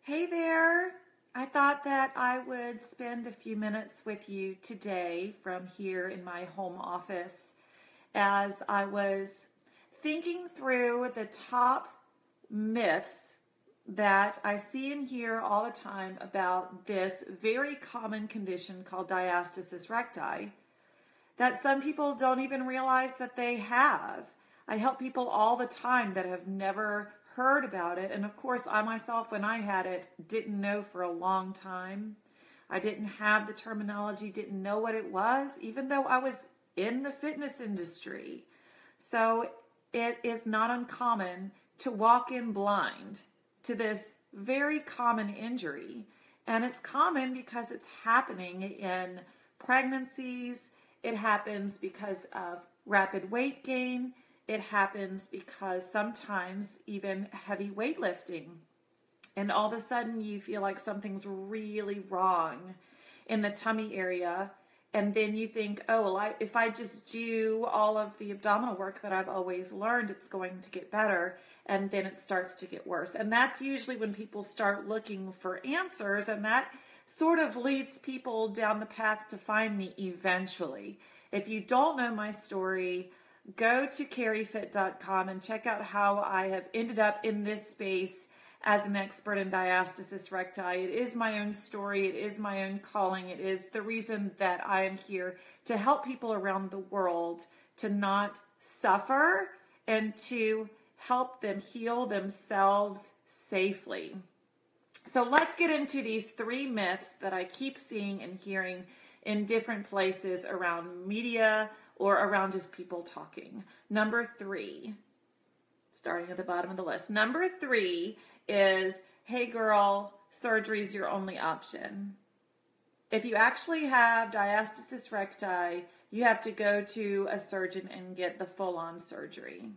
Hey there! I thought that I would spend a few minutes with you today from here in my home office as I was thinking through the top myths that I see and hear all the time about this very common condition called diastasis recti that some people don't even realize that they have. I help people all the time that have never heard about it. And of course, I myself, when I had it, didn't know for a long time. I didn't have the terminology, didn't know what it was, even though I was in the fitness industry. So it is not uncommon to walk in blind to this very common injury. And it's common because it's happening in pregnancies. It happens because of rapid weight gain. It happens because sometimes even heavy weightlifting. And all of a sudden you feel like something's really wrong in the tummy area. And then you think, oh, well, if I just do all of the abdominal work that I've always learned, it's going to get better. And then it starts to get worse. And that's usually when people start looking for answers. And that sort of leads people down the path to find me eventually. If you don't know my story, go to carryfit.com and check out how I have ended up in this space as an expert in diastasis recti. It is my own story. It is my own calling. It is the reason that I am here to help people around the world to not suffer and to help them heal themselves safely. So let's get into these three myths that I keep seeing and hearing in different places around media or around just people talking. Number 3, starting at the bottom of the list. Number 3 is, hey girl, surgery's your only option. If you actually have diastasis recti, you have to go to a surgeon and get the full-on surgery.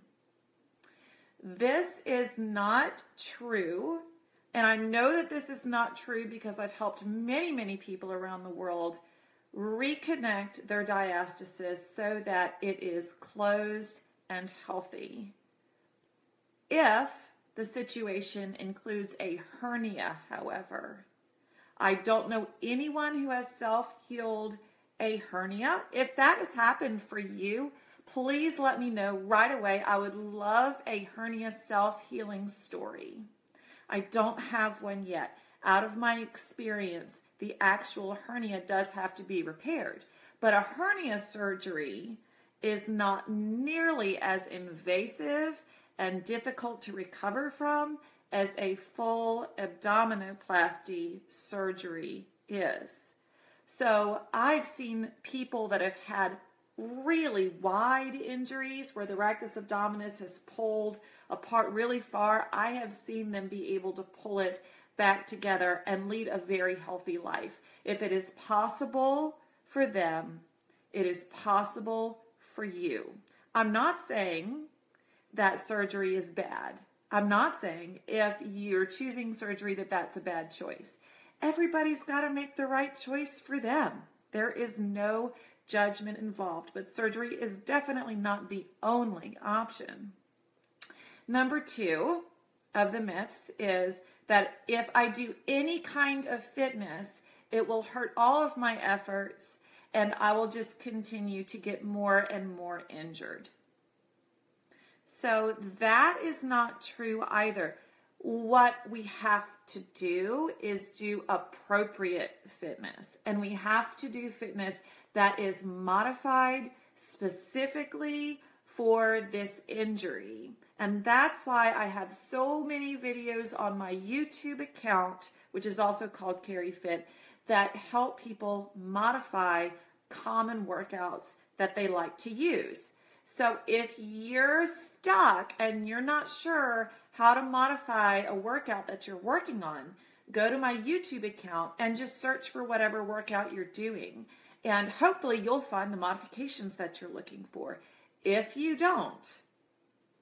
This is not true, and I know that this is not true because I've helped many, many people around the world reconnect their diastasis so that it is closed and healthy. If the situation includes a hernia, however, I don't know anyone who has self-healed a hernia. If that has happened for you, please let me know right away. I would love a hernia self-healing story. I don't have one yet. Out of my experience, the actual hernia does have to be repaired. But a hernia surgery is not nearly as invasive and difficult to recover from as a full abdominoplasty surgery is. So I've seen people that have had really wide injuries where the rectus abdominis has pulled apart really far. I have seen them be able to pull it back together and lead a very healthy life. If it is possible for them, it is possible for you. I'm not saying that surgery is bad. I'm not saying if you're choosing surgery that that's a bad choice. Everybody's got to make the right choice for them. There is no judgment involved, but surgery is definitely not the only option. Number 2 of the myths is that if I do any kind of fitness, it will hurt all of my efforts and I will just continue to get more and more injured. So that is not true either. What we have to do is do appropriate fitness, and we have to do fitness that is modified specifically for this injury. And that's why I have so many videos on my YouTube account, which is also called CarryFit, that help people modify common workouts that they like to use. So if you're stuck and you're not sure how to modify a workout that you're working on, go to my YouTube account and just search for whatever workout you're doing. And hopefully you'll find the modifications that you're looking for. If you don't,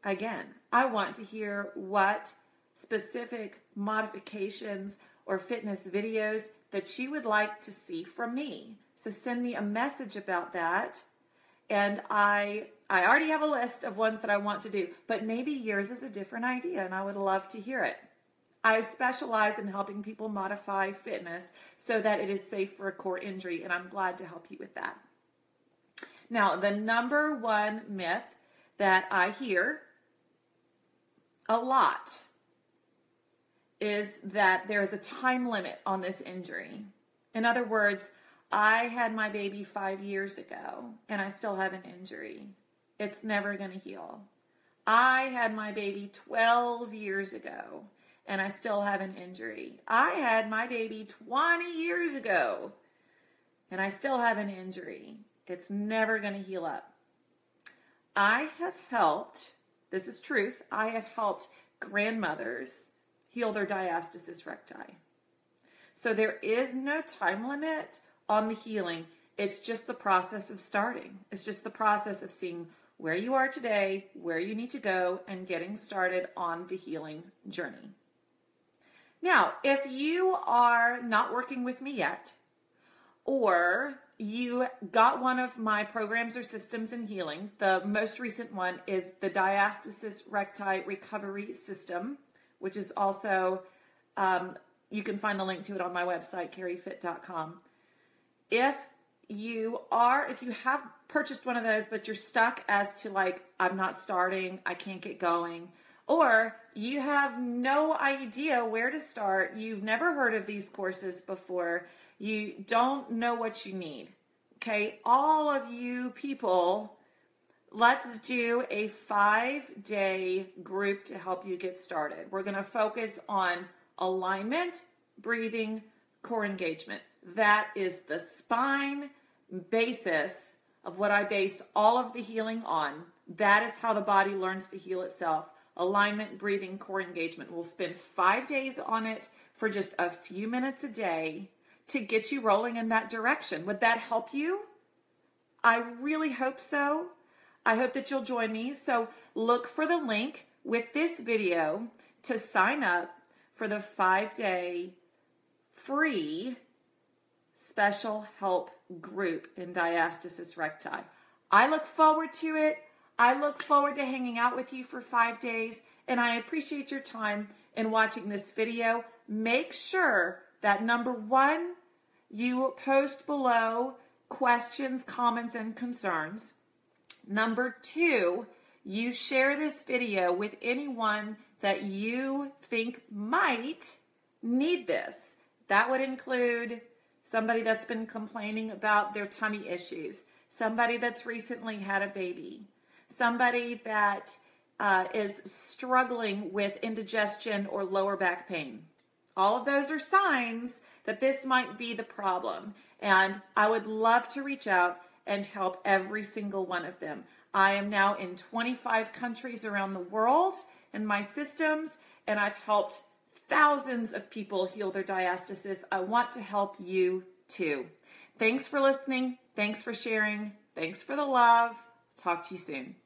again, I want to hear what specific modifications or fitness videos that you would like to see from me. So send me a message about that. And I already have a list of ones that I want to do, but maybe yours is a different idea and I would love to hear it. I specialize in helping people modify fitness so that it is safe for a core injury, and I'm glad to help you with that. Now, the number one myth that I hear a lot is that there is a time limit on this injury. In other words, I had my baby 5 years ago and I still have an injury. It's never going to heal. I had my baby 12 years ago and I still have an injury. I had my baby 20 years ago and I still have an injury. It's never going to heal up. I have helped, this is truth, I have helped grandmothers heal their diastasis recti. So there is no time limit on the healing. It's just the process of starting. It's just the process of seeing where you are today, where you need to go, and getting started on the healing journey. Now, if you are not working with me yet, or you got one of my programs or systems in healing, the most recent one is the Diastasis Recti Recovery System, which is also, you can find the link to it on my website, carriefit.com. If you have purchased one of those, but you're stuck as to like, I'm not starting, I can't get going, or you have no idea where to start, you've never heard of these courses before, you don't know what you need, okay? All of you people, let's do a 5-day group to help you get started. We're going to focus on alignment, breathing, core engagement. That is the spine basis of what I base all of the healing on. That is how the body learns to heal itself. Alignment, breathing, core engagement. We'll spend 5 days on it for just a few minutes a day to get you rolling in that direction. Would that help you? I really hope so. I hope that you'll join me. So look for the link with this video to sign up for the 5-day free special help group in Diastasis Recti. I look forward to it. I look forward to hanging out with you for 5 days, and I appreciate your time in watching this video. Make sure that number one, you post below questions, comments, and concerns. Number two, you share this video with anyone that you think might need this. That would include somebody that's been complaining about their tummy issues, somebody that's recently had a baby, somebody that is struggling with indigestion or lower back pain. All of those are signs that this might be the problem. And I would love to reach out and help every single one of them. I am now in 25 countries around the world in my systems, and I've helped thousands of people heal their diastasis. I want to help you too. Thanks for listening. Thanks for sharing. Thanks for the love. Talk to you soon.